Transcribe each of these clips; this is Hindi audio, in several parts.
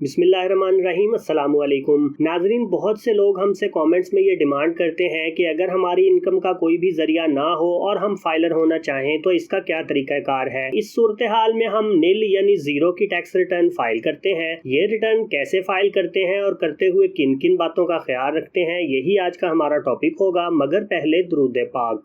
बिस्मिल्लाहिर्रहमानिर्रहीम, अस्सलामु अलैकुम। नाजरीन, बहुत से लोग हमसे कमेंट्स में ये डिमांड करते हैं कि अगर हमारी इनकम का कोई भी जरिया ना हो और हम फाइलर होना चाहें तो इसका क्या तरीकाकार है। इस सूरत हाल में हम नील यानी जीरो की टैक्स रिटर्न फाइल करते हैं। ये रिटर्न कैसे फाइल करते हैं और करते हुए किन किन बातों का ख्याल रखते हैं, यही आज का हमारा टॉपिक होगा। मगर पहले दुरूद पाक।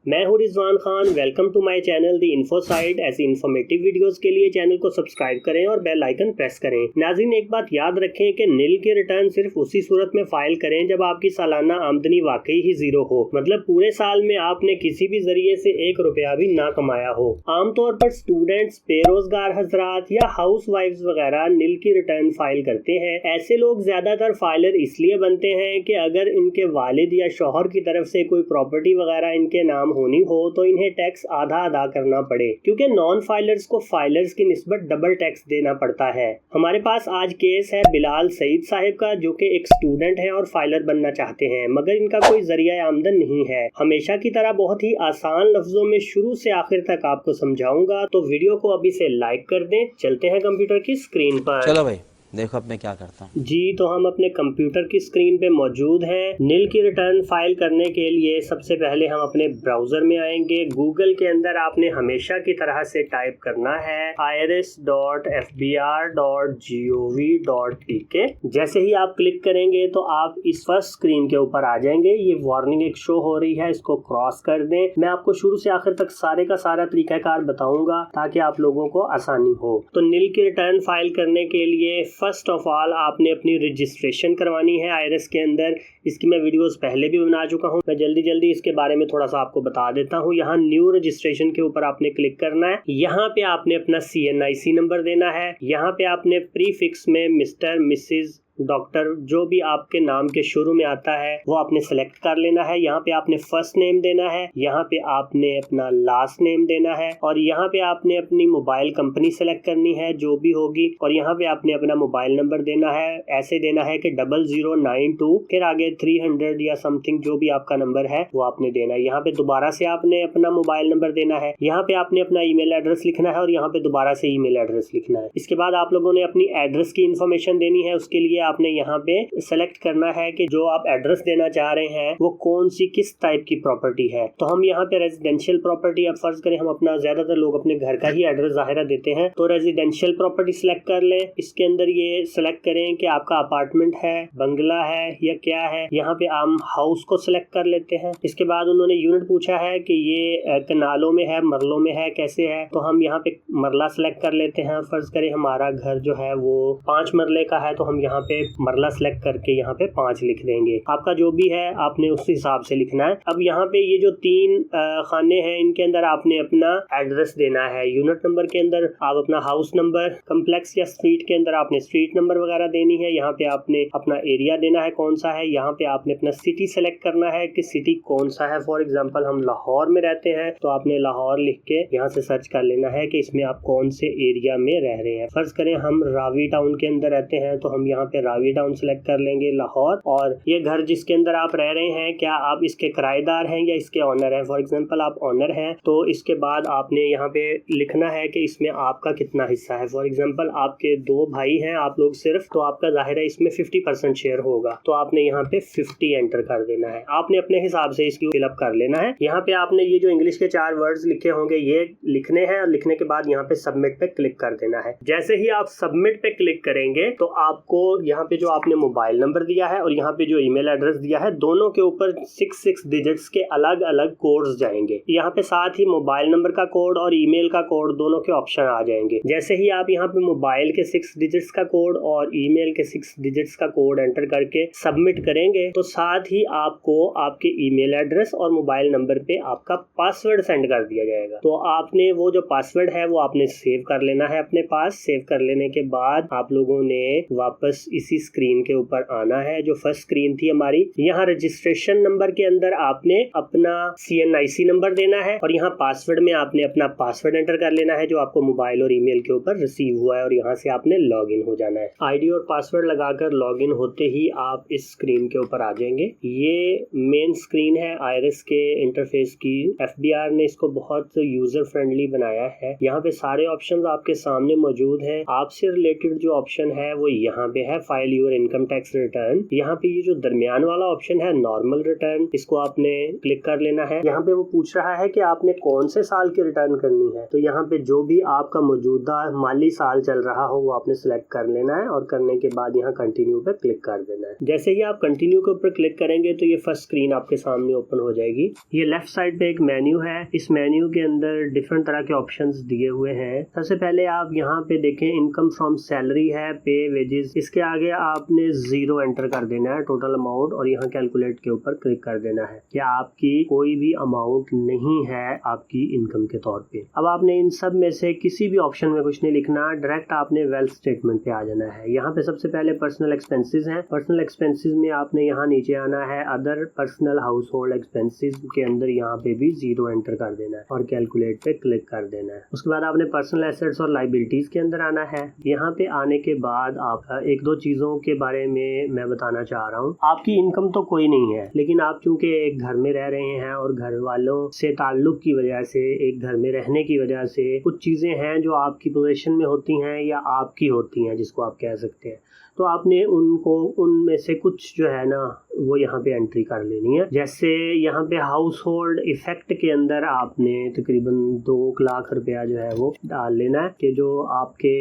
मैं हूं Rizwan Khan. Welcome to my channel the info side. ऐसी इन्फॉर्मेटिव वीडियोस के लिए चैनल को सब्सक्राइब करें और बेल आइकन प्रेस करें। नाज़रीन, एक बात याद रखें कि नील के रिटर्न सिर्फ उसी सूरत में फाइल करें जब आपकी सालाना आमदनी वाकई ही जीरो हो, मतलब पूरे साल में आपने किसी भी जरिए से 1 रुपया भी ना कमाया हो। आमतौर पर स्टूडेंट्स, बेरोजगार हजरात या हाउस वाइफ्स वगैरह नील की रिटर्न फाइल करते हैं। ऐसे लोग ज्यादातर फाइलर इसलिए बनते हैं कि अगर इनके वालिद या शौहर की तरफ से कोई प्रॉपर्टी वगैरह इनके नाम होनी हो तो इन्हें टैक्स आधा अदा करना पड़े, क्योंकि नॉन फाइलर्स को फाइलर्स की निस्बत डबल टैक्स देना पड़ता है। हमारे पास आज केस है बिलाल सईद साहिब का, जो कि एक स्टूडेंट है और फाइलर बनना चाहते हैं, मगर इनका कोई जरिया आमदन नहीं है। हमेशा की तरह बहुत ही आसान लफ्जों में शुरू से आखिर तक आपको समझाऊंगा, तो वीडियो को अभी से लाइक कर दें। चलते हैं कंप्यूटर की स्क्रीन पर। चलो भाई, देखो अब मैं क्या करता हूँ। जी, तो हम अपने कंप्यूटर की स्क्रीन पे मौजूद हैं। नील की रिटर्न फाइल करने के लिए सबसे पहले हम अपने ब्राउजर में आएंगे। गूगल के अंदर आपने हमेशा की तरह से टाइप करना है irs.fbr.gov.tk। जैसे ही आप क्लिक करेंगे तो आप इस फर्स्ट स्क्रीन के ऊपर आ जाएंगे। ये वार्निंग एक शो हो रही है, इसको क्रॉस कर दें। मैं आपको शुरू से आखिर तक सारे का सारा तरीकाकार बताऊंगा ताकि आप लोगों को आसानी हो। तो नील की रिटर्न फाइल करने के लिए फर्स्ट ऑफ ऑल आपने अपनी रजिस्ट्रेशन करवानी है आईआरएस के अंदर। इसकी मैं वीडियोस पहले भी बना चुका हूं, मैं जल्दी इसके बारे में थोड़ा सा आपको बता देता हूं। यहाँ न्यू रजिस्ट्रेशन के ऊपर आपने क्लिक करना है। यहाँ पे आपने अपना CNIC नंबर देना है। यहाँ पे आपने प्रीफिक्स में मिस्टर, मिसिज, डॉक्टर, जो भी आपके नाम के शुरू में आता है वो आपने सेलेक्ट कर लेना है। यहाँ पे आपने फर्स्ट नेम देना है, यहाँ पे आपने अपना लास्ट नेम देना है, और यहाँ पे आपने अपनी मोबाइल कंपनी सेलेक्ट करनी है जो भी होगी, और यहाँ पे आपने अपना मोबाइल नंबर देना है। ऐसे देना है कि 0092 फिर आगे 300 या समथिंग जो भी आपका नंबर है वो आपने देना है। यहाँ पे दोबारा से आपने अपना मोबाइल नंबर देना है। यहाँ पे आपने अपना ईमेल एड्रेस लिखना है और यहाँ पे दोबारा से ईमेल एड्रेस लिखना है। इसके बाद आप लोगों ने अपनी एड्रेस की इंफॉर्मेशन देनी है। उसके लिए आपने यहाँ पे सेलेक्ट करना है कि जो आप एड्रेस देना चाह रहे हैं वो कौन सी, किस टाइप की प्रॉपर्टी है। तो हम यहाँ पे रेजिडेंशियल प्रॉपर्टी, अब फर्ज करें हम अपना, ज्यादातर लोग अपने घर का ही एड्रेस जाहिर देते हैं, तो रेजिडेंशियल प्रॉपर्टी सिलेक्ट कर लें। इसके अंदर ये सिलेक्ट करें कि आपका अपार्टमेंट है, बंगला है या क्या है। यहाँ पे हम हाउस को सिलेक्ट कर लेते हैं। इसके बाद उन्होंने यूनिट पूछा है कि ये कनालों में है, मरलों में है, कैसे है, तो हम यहाँ पे मरला सिलेक्ट कर लेते हैं। फर्ज करें हमारा घर जो है वो 5 मरले का है, तो हम यहाँ पे मरला सेलेक्ट करके यहाँ पे 5 लिख देंगे। आपका जो भी है आपने उस हिसाब से लिखना है। अब यहाँ पे ये जो 3 खाने हैं, इनके अंदर आपने अपना एड्रेस देना है। यूनिट नंबर के अंदर आप अपना हाउस नंबर, कम्प्लेक्स या स्ट्रीट के अंदर आपने स्ट्रीट नंबर वगैरह देनी है। यहाँ पे आपने अपना एरिया देना है कौन सा है। यहाँ पे आपने अपना सिटी सेलेक्ट करना है कि सिटी कौन सा है। फॉर एग्जाम्पल हम लाहौर में रहते हैं तो आपने लाहौर लिख के यहाँ से सर्च कर लेना है कि इसमें आप कौन से एरिया में रह रहे हैं। फर्ज करें हम रावी टाउन के अंदर रहते हैं तो हम यहाँ पे रावी टाउन सेलेक्ट कर लेंगे, लाहौर। और ये घर जिसके अंदर आप रह रहे हैं, क्या आप इसके किराएदार हैं या इसके ऑनर हैं। फॉर एग्जांपल आप ऑनर हैं तो इसके बाद आपने यहाँ पे लिखना है कि इसमें आपका कितना हिस्सा है। फॉर एग्जांपल आपके 2 भाई हैं आप लोग सिर्फ, तो आपका जाहिर है इसमें 50% शेयर होगा, तो आपने यहाँ पे 50 एंटर कर देना है। आपने अपने हिसाब से इसकी फिलअप कर लेना है। यहाँ पे आपने ये जो इंग्लिश के 4 वर्ड्स लिखे होंगे ये लिखने हैं, और लिखने के बाद यहाँ पे सबमिट पे क्लिक कर देना है। जैसे ही आप सबमिट पे क्लिक करेंगे तो आपको यहाँ पे जो आपने मोबाइल नंबर दिया है और यहाँ पे जो ईमेल एड्रेस दिया है, दोनों के ऊपर 6 डिजिट्स के अलग अलग कोड्स जाएंगे। यहाँ पे साथ ही मोबाइल नंबर का कोड और ईमेल का कोड दोनों के ऑप्शन आ जाएंगे। जैसे ही आप यहाँ पे मोबाइल के 6 डिजिट्स का कोड और ईमेल के 6 डिजिट्स का कोड एंटर करके सबमिट करेंगे तो साथ ही आपको आपके ईमेल एड्रेस और मोबाइल नंबर पे आपका पासवर्ड सेंड कर दिया जाएगा। तो आपने वो जो पासवर्ड है वो आपने सेव कर लेना है अपने पास। सेव कर लेने के बाद आप लोगों ने वापस इसी स्क्रीन के ऊपर आना है जो फर्स्ट स्क्रीन थी हमारी। यहाँ रजिस्ट्रेशन नंबर के अंदर आपने अपना CNIC नंबर देना है और यहाँ पासवर्ड में आपने अपना पासवर्ड एंटर कर लेना है जो आपको मोबाइल और ईमेल के ऊपर रिसीव हुआ है और यहाँ से आपने लॉग इन हो जाना है। ID और पासवर्ड लगाकर लॉग इन होते ही आप इस स्क्रीन के ऊपर आ जाएंगे। ये मेन स्क्रीन है आयरिस के इंटरफेस की। FBR ने इसको बहुत यूजर फ्रेंडली बनाया है। यहाँ पे सारे ऑप्शंस आपके सामने मौजूद हैं। आपसे रिलेटेड जो ऑप्शन है वो यहाँ पे है file your income tax return. यहाँ पे ये जो दरमियान वाला ऑप्शन है नॉर्मल रिटर्न, इसको आपने क्लिक कर लेना है। यहाँ पे वो पूछ रहा है कि आपने कौन से साल की रिटर्न करनी है, तो यहाँ पे जो भी आपका मौजूदा माली साल चल रहा हो वो आपने सिलेक्ट कर लेना है और करने के बाद यहाँ कंटिन्यू पे क्लिक कर देना है। जैसे ही आप कंटिन्यू के ऊपर क्लिक करेंगे तो ये फर्स्ट स्क्रीन आपके सामने ओपन हो जाएगी। ये लेफ्ट साइड पे एक मेन्यू है। इस मेन्यू के अंदर डिफरेंट तरह के ऑप्शंस दिए हुए हैं। सबसे पहले आप यहाँ पे देखें इनकम फ्रॉम सैलरी है, पे, वेजेस। इसके आगे आपने 0 एंटर कर देना है टोटल अमाउंट और यहाँ कैलकुलेट के ऊपर क्लिक कर देना है कि आपकी कोई भी अमाउंट नहीं है आपकी इनकम के तौर पे। अब आपने इन सब में से किसी भी ऑप्शन में कुछ नहीं लिखना, डायरेक्ट आपने वेल्थ स्टेटमेंट पे आ जाना है। यहाँ पे सबसे पहले पर्सनल एक्सपेंसेस हैं। पर्सनल एक्सपेंसेस में आपने यहाँ नीचे आना है other personal house hold expenses के अंदर यहाँ पे भी 0 एंटर कर देना है और कैलकुलेट पे क्लिक कर देना है। उसके बाद आपने पर्सनल एसेट्स और लाइबिलिटीज के अंदर आना है। यहाँ पे आने के बाद आप एक दो चीजों के बारे में मैं बताना चाह रहा हूँ। आपकी इनकम तो कोई नहीं है, लेकिन आप चूंकि एक घर में रह रहे हैं और घर वालों से ताल्लुक की वजह से, एक घर में रहने की वजह से कुछ चीजें हैं जो आपकी पोजीशन में होती हैं या आपकी होती हैं जिसको आप कह सकते हैं, तो आपने उनको उनमें से कुछ जो है ना वो यहाँ पे एंट्री कर लेनी है। जैसे यहाँ पे हाउस होल्ड इफेक्ट के अंदर आपने तकरीबन 2 लाख रुपया जो है वो डाल लेना है कि जो आपके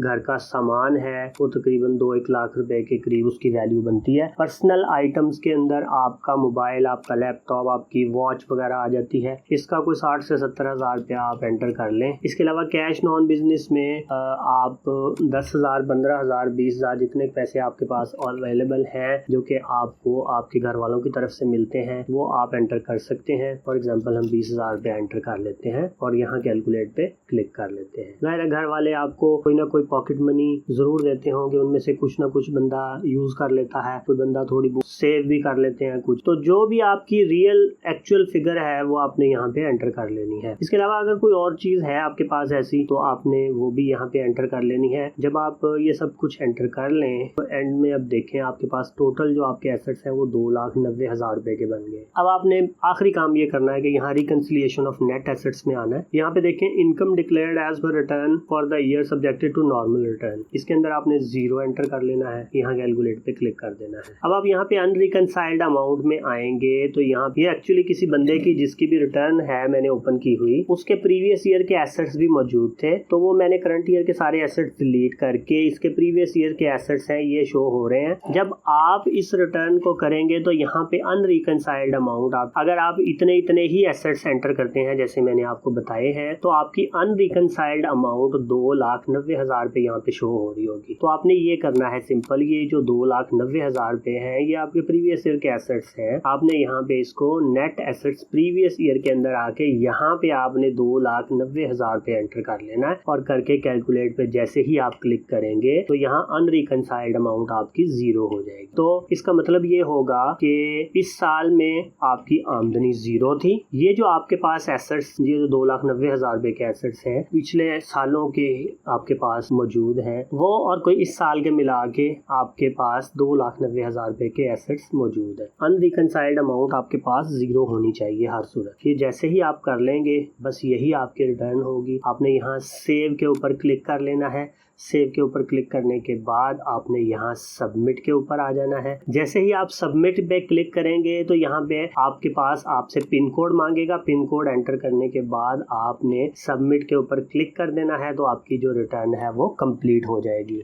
घर का सामान है वो तकरीबन 2-1 लाख रुपए के करीब उसकी वैल्यू बनती है। पर्सनल आइटम्स के अंदर आपका मोबाइल, आपका लैपटॉप, आपकी वॉच वगैरह आ जाती है। इसका कोई 60 से 70 हज़ार रुपया आप एंटर कर लें। इसके अलावा कैश नॉन बिजनेस में आप 10,000, 15,000, 20,000 जितने पैसे आपके पास अवेलेबल हैं जो कि आपको आपके घर वालों की तरफ से मिलते हैं वो आप एंटर कर सकते हैं। फॉर एग्जांपल हम 20,000 रुपया एंटर कर लेते हैं और यहाँ कैलकुलेट पे क्लिक कर लेते हैं। ज़ाहिर है घर वाले आपको कोई ना कोई पॉकेट मनी जरूर देते होंगे, उनमें से कुछ ना कुछ बंदा यूज कर लेता है, कोई बंदा थोड़ी बहुत सेव भी कर लेते हैं कुछ। तो जो भी आपकी रियल एक्चुअल फिगर है वो आपने यहाँ पे एंटर कर लेनी है। इसके अलावा अगर कोई और चीज है आपके पास ऐसी तो आपने वो भी यहाँ पे एंटर कर लेनी है। जब आप ये सब कुछ एंटर कर लें तो एंड में अब देखें आपके पास टोटल जो आपके एसेट्स हैं वो 2,90,000 रुपए के बन गए। अब आपने आखिरी काम ये करना है कि यहाँ रिकंसिलिएशन ऑफ नेट एसेट्स में आना है। यहाँ पे देखें income declared as per return for the year subjected to normal return, इसके अंदर आपने 0 एंटर कर लेना है, यहाँ कैलकुलेट पे क्लिक कर देना है। अब आप यहाँ पे अनरिकंसाइल्ड अमाउंट में आएंगे तो यहाँ पे एक्चुअली किसी बंदे की जिसकी भी रिटर्न है मैंने ओपन की हुई, उसके प्रीवियस ईयर के एसेट्स भी मौजूद थे, तो वो मैंने करंट ईयर के सारे एसेट्स डिलीट करके इसके प्रीवियस ईयर के एसेट्स हैं ये शो हो रहे हैं। जब आप इस रिटर्न को करेंगे तो यहाँ पे अनरिकंसाइल्ड अमाउंट अगर आप इतने ही एसेट्स एंटर करते हैं जैसे मैंने आपको बताए हैं तो आपकी अनरिकंसाइल्ड अमाउंट 2,90,000 रुपए यहाँ पे शो हो रही होगी। तो आपने ये करना है सिंपल, ये जो 2,90,000 रुपए हैं ये आपके प्रीवियस ईयर के एसेट्स हैं। आपने यहाँ पे इसको नेट एसेट्स प्रीवियस ईयर के अंदर आके यहाँ पे आपने 2,90,000 रुपए एंटर कर लेना है और करके कैलकुलेट पे जैसे ही आप क्लिक करेंगे तो यहाँ अनरिकंसाइल्ड अमाउंट आपकी 0 हो जाएगी। तो इसका मतलब ये होगा कि इस साल में आपकी आमदनी 0 थी। ये जो आपके पास एसेट्स, ये जो 2,90,000 रुपए के एसेट्स हैं पिछले सालों के आपके पास मौजूद हैं वो और कोई इस साल के मिला के आपके पास 2,90,000 रुपए के एसेट्स मौजूद है। अनरिकंसाइल्ड अमाउंट आपके पास 0 होनी चाहिए हर सूरत। ये जैसे ही आप कर लेंगे बस यही आपकी रिटर्न होगी। आपने यहाँ सेव के ऊपर क्लिक कर लेना है। सेव के ऊपर क्लिक करने के बाद आपने यहाँ सबमिट के ऊपर आ जाना है। जैसे ही आप सबमिट पे क्लिक करेंगे तो यहाँ पे आपके पास आपसे पिन कोड मांगेगा। पिन कोड एंटर करने के बाद आपने सबमिट के ऊपर क्लिक कर देना है तो आपकी जो रिटर्न है वो कंप्लीट हो जाएगी।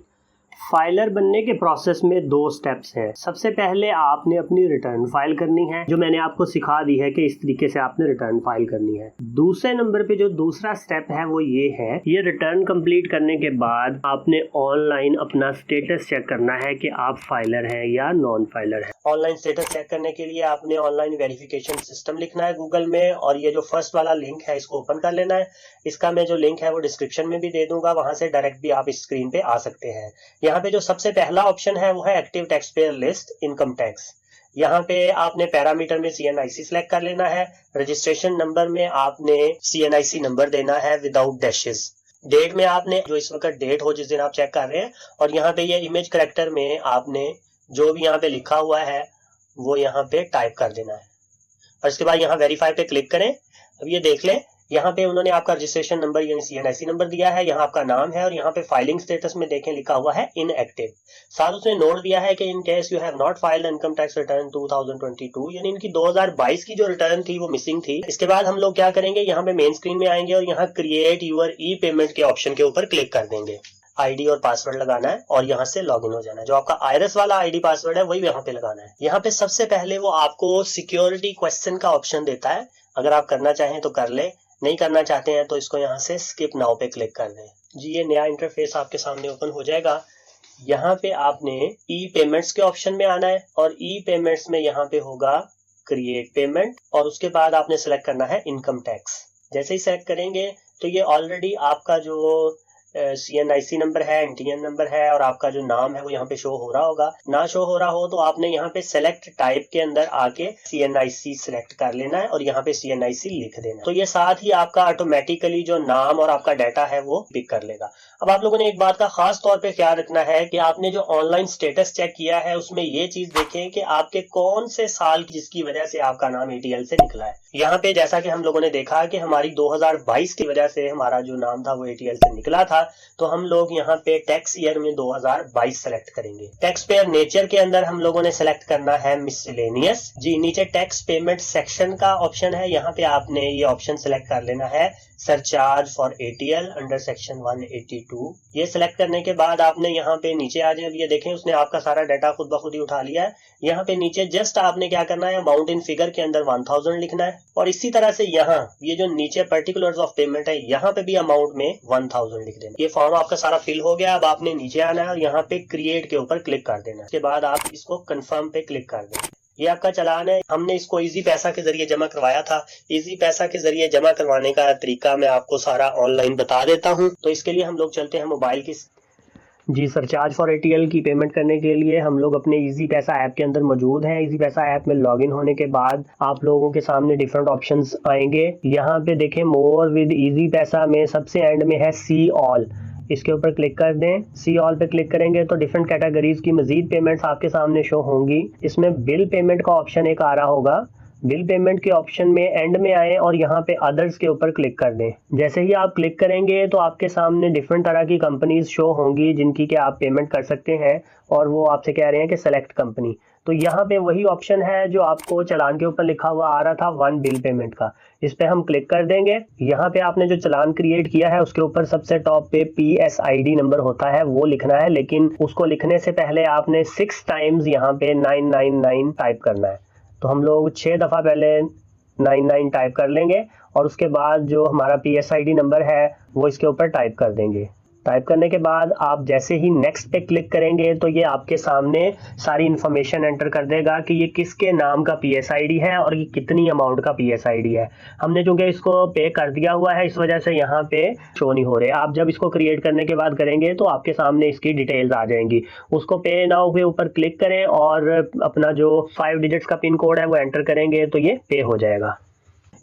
फाइलर बनने के प्रोसेस में 2 स्टेप्स हैं। सबसे पहले आपने अपनी रिटर्न फाइल करनी है जो मैंने आपको सिखा दी है कि इस तरीके से आपने रिटर्न फाइल करनी है। दूसरे नंबर पे जो दूसरा स्टेप है वो ये है, ये रिटर्न कंप्लीट करने के बाद आपने ऑनलाइन अपना स्टेटस चेक करना है कि आप फाइलर हैं या नॉन फाइलर हैं। ऑनलाइन स्टेटस चेक करने के लिए आपने ऑनलाइन वेरिफिकेशन सिस्टम लिखना है गूगल में, और ये जो फर्स्ट वाला लिंक है इसको ओपन कर लेना है। इसका मैं जो लिंक है वो डिस्क्रिप्शन में भी दे दूंगा, वहां से डायरेक्ट भी आप इस स्क्रीन पे आ सकते हैं। यहाँ पे जो सबसे पहला ऑप्शन है वो है active tax payer list income tax. यहाँ पे आपने पैरामीटर में CNIC सिलेक्ट कर लेना है। रजिस्ट्रेशन नंबर में आपने CNIC नंबर देना है विदाउट डैशेस। डेट में आपने जो इस वक्त डेट हो जिस दिन आप चेक कर रहे हैं, और यहाँ पे ये इमेज करेक्टर में आपने जो भी यहाँ पे लिखा हुआ है वो यहाँ पे टाइप कर देना है, और इसके बाद यहाँ वेरीफाई पे क्लिक करें। अब ये देख लें, यहाँ पे उन्होंने आपका रजिस्ट्रेशन नंबर यानी CNIC नंबर दिया है, यहाँ आपका नाम है, और यहाँ पे फाइलिंग स्टेटस में देखें लिखा हुआ है इनएक्टिव। साथ उसने नोट दिया है कि in case you have not filed income tax return 2022, यानी इनकी 2022 की जो रिटर्न थी वो मिसिंग थी। इसके बाद हम लोग क्या करेंगे, यहाँ पे मेन स्क्रीन में आएंगे और यहाँ क्रिएट यूर ई पेमेंट के ऑप्शन के ऊपर क्लिक कर देंगे। आईडी और पासवर्ड लगाना है और यहाँ से लॉगिन हो जाना है। जो आपका आईआरएस वाला आईडी पासवर्ड है वही यहाँ पे लगाना है। यहाँ पे सबसे पहले वो आपको सिक्योरिटी क्वेश्चन का ऑप्शन देता है, अगर आप करना चाहें तो कर ले, नहीं करना चाहते हैं तो इसको यहाँ से स्किप नाउ पे क्लिक कर दें। जी ये नया इंटरफेस आपके सामने ओपन हो जाएगा। यहाँ पे आपने ई पेमेंट्स के ऑप्शन में आना है, और ई पेमेंट्स में यहाँ पे होगा क्रिएट पेमेंट, और उसके बाद आपने सेलेक्ट करना है इनकम टैक्स। जैसे ही सेलेक्ट करेंगे तो ये ऑलरेडी आपका जो CNIC नंबर है, NTN नंबर है, और आपका जो नाम है वो यहाँ पे शो हो रहा होगा। ना शो हो रहा हो तो आपने यहाँ पे सेलेक्ट टाइप के अंदर आके CNIC सिलेक्ट कर लेना है और यहाँ पे CNIC लिख देना है। तो ये साथ ही आपका ऑटोमेटिकली जो नाम और आपका डाटा है वो पिक कर लेगा। अब आप लोगों ने एक बात का खास तौर पे ख्याल रखना है कि आपने जो ऑनलाइन स्टेटस चेक किया है उसमें ये चीज देखें कि आपके कौन से साल जिसकी वजह से आपका नाम ATL से निकला है। यहाँ पे जैसा कि हम लोगों ने देखा कि हमारी 2022 की वजह से हमारा जो नाम था वो ATL से निकला था, तो हम लोग यहाँ पे टैक्स ईयर में 2022 सेलेक्ट करेंगे। टैक्स पेयर नेचर के अंदर हम लोगों ने सेलेक्ट करना है मिसलेनियस। जी नीचे टैक्स पेमेंट सेक्शन का ऑप्शन है, यहाँ पे आपने ये ऑप्शन सेलेक्ट कर लेना है surcharge for ATL under section 182। ये सिलेक्ट करने के बाद आपने यहाँ पे नीचे आ जाए, ये देखें उसने आपका सारा डाटा खुद ब खुद ही उठा लिया है। यहाँ पे नीचे जस्ट आपने क्या करना है, अमाउंट इन फिगर के अंदर 1000 लिखना है, और इसी तरह से यहाँ ये जो नीचे पर्टिकुलर्स ऑफ पेमेंट है यहाँ पे भी अमाउंट में 1000 लिख देना। ये फॉर्म आपका सारा फिल हो गया। अब आपने नीचे आना है और यहाँ पे क्रिएट के ऊपर क्लिक कर देना। इसके बाद आप इसको कंफर्म पे क्लिक कर दें। ये आपका चालान है, हमने इसको इजी पैसा के जरिए जमा करवाया था। इजी पैसा के जरिए जमा करवाने का तरीका मैं आपको सारा ऑनलाइन बता देता हूँ। तो इसके लिए हम लोग चलते हैं मोबाइल की। जी सरचार्ज फॉर ATL की पेमेंट करने के लिए हम लोग अपने इजी पैसा ऐप के अंदर मौजूद हैं। इजी पैसा ऐप में लॉगिन होने के बाद आप लोगों के सामने डिफरेंट ऑप्शंस आएंगे। यहाँ पे देखें मोर विद इजी पैसा में सबसे एंड में है सी ऑल, इसके ऊपर क्लिक कर दें। सी ऑल पे क्लिक करेंगे तो डिफरेंट कैटेगरीज की मजीद पेमेंट्स आपके सामने शो होंगी। इसमें बिल पेमेंट का ऑप्शन एक आ रहा होगा। बिल पेमेंट के ऑप्शन में एंड में आए और यहाँ पे अदर्स के ऊपर क्लिक कर दें। जैसे ही आप क्लिक करेंगे तो आपके सामने डिफरेंट तरह की कंपनीज शो होंगी जिनकी कि आप पेमेंट कर सकते हैं, और वो आपसे कह रहे हैं कि सेलेक्ट कंपनी। तो यहाँ पे वही ऑप्शन है जो आपको चालान के ऊपर लिखा हुआ आ रहा था, वन बिल पेमेंट का। इस पे हम क्लिक कर देंगे। यहाँ पे आपने जो चालान क्रिएट किया है उसके ऊपर सबसे टॉप पे PSID नंबर होता है वो लिखना है, लेकिन उसको लिखने से पहले आपने 6 टाइम्स यहाँ पे 999 टाइप करना है। तो हम लोग 6 दफ़ा पहले 99 टाइप कर लेंगे और उसके बाद जो हमारा PSID नंबर है वो इसके ऊपर टाइप कर देंगे। टाइप करने के बाद आप जैसे ही नेक्स्ट पे क्लिक करेंगे तो ये आपके सामने सारी इन्फॉर्मेशन एंटर कर देगा कि ये किसके नाम का PSID है और ये कितनी अमाउंट का PSID है। हमने चूंकि इसको पे कर दिया हुआ है इस वजह से यहाँ पे शो नहीं हो रहे। आप जब इसको क्रिएट करने के बाद करेंगे तो आपके सामने इसकी डिटेल्स आ जाएंगी। उसको पे नाउ के ऊपर क्लिक करें और अपना जो 5 डिजिट्स का पिन कोड है वो एंटर करेंगे तो ये पे हो जाएगा।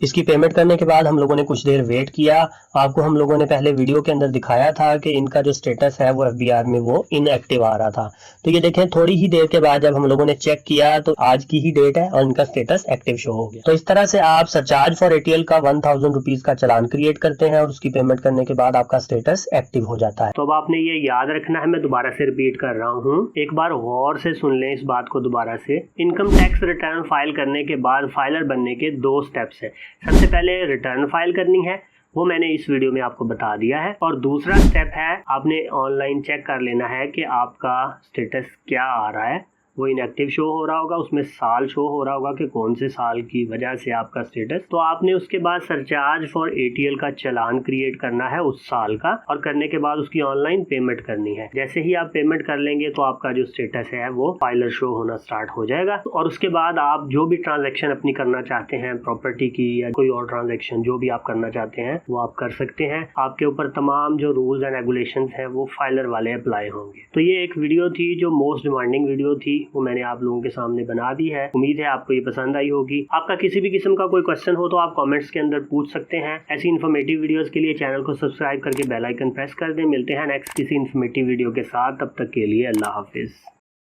इसकी पेमेंट करने के बाद हम लोगों ने कुछ देर वेट किया। आपको हम लोगों ने पहले वीडियो के अंदर दिखाया था कि इनका जो स्टेटस है वो FBR में वो इनएक्टिव आ रहा था। तो ये देखें थोड़ी ही देर के बाद जब हम लोगों ने चेक किया तो आज की ही डेट है और इनका स्टेटस एक्टिव शो हो गया। तो इस तरह से आप सरचार्ज फॉर ATL का 1000 रुपीज का चालान क्रिएट करते हैं और उसकी पेमेंट करने के बाद आपका स्टेटस एक्टिव हो जाता है। तो अब आपने ये याद रखना है, मैं दोबारा से रिपीट कर रहा हूँ, एक बार गौर से सुन लें इस बात को दोबारा से। इनकम टैक्स रिटर्न फाइल करने के बाद फाइलर बनने के 2 स्टेप्स है। सबसे पहले रिटर्न फाइल करनी है, वो मैंने इस वीडियो में आपको बता दिया है, और दूसरा स्टेप है आपने ऑनलाइन चेक कर लेना है कि आपका स्टेटस क्या आ रहा है वो इनएक्टिव शो हो रहा होगा, उसमें साल शो हो रहा होगा कि कौन से साल की वजह से आपका स्टेटस। तो आपने उसके बाद सरचार्ज फॉर ATL का चालान क्रिएट करना है उस साल का, और करने के बाद उसकी ऑनलाइन पेमेंट करनी है। जैसे ही आप पेमेंट कर लेंगे तो आपका जो स्टेटस है वो फाइलर शो होना स्टार्ट हो जाएगा। और उसके बाद आप जो भी ट्रांजैक्शन अपनी करना चाहते हैं, प्रॉपर्टी की या कोई और ट्रांजैक्शन जो भी आप करना चाहते हैं वो आप कर सकते हैं। आपके ऊपर तमाम जो रूल्स एंड रेगुलेशंस हैं वो फाइलर वाले अप्लाई होंगे। तो ये एक वीडियो थी जो मोस्ट डिमांडिंग वीडियो थी, वो मैंने आप लोगों के सामने बना दी है। उम्मीद है आपको ये पसंद आई होगी। आपका किसी भी किस्म का कोई क्वेश्चन हो तो आप कमेंट्स के अंदर पूछ सकते हैं। ऐसी इन्फॉर्मेटिव वीडियोस के लिए चैनल को सब्सक्राइब करके बेल आइकन प्रेस कर दें। मिलते हैं नेक्स्ट किसी इन्फॉर्मेटिव वीडियो के साथ, तब तक के लिए अल्लाह हाफिज।